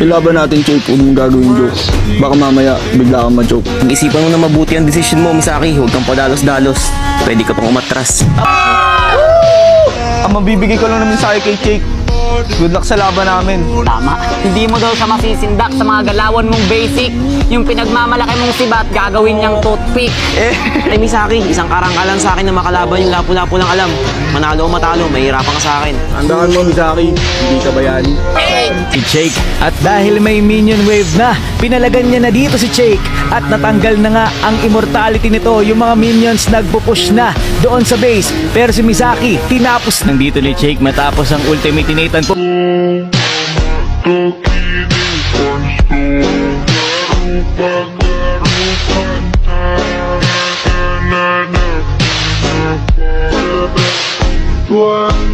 Ilaban natin, Choke. Huwag mong gagawin joke. Baka mamaya, bigla kang ma-choke. Pag-isipan mo na mabuti ang desisyon mo, Misaki. Huwag kang padalos-dalos. Pwede ka pang umatras. Ang mabibigay ko lang naman sa kay Jake. Good luck sa laban namin. Tama. Hindi mo daw siya masisindak sa mga galawan mong basic. Yung pinagmamalaki mong sibat, gagawin niyang toothpick. Ay, Misaki, isang karangkalan sa akin na makalaban yung lapu-lapu lang alam. Manalo o matalo, mahirapan ka sa akin. Andahan mo, Misaki. Hindi ka bayani. Si Jake. At dahil may minion wave na, pinalagan niya na dito si Jake. At natanggal na nga ang immortality nito. Yung mga minions nagpupush na doon sa base. Pero si Misaki, tinapos nandito ni Jake matapos ang ultimate tinatan po. One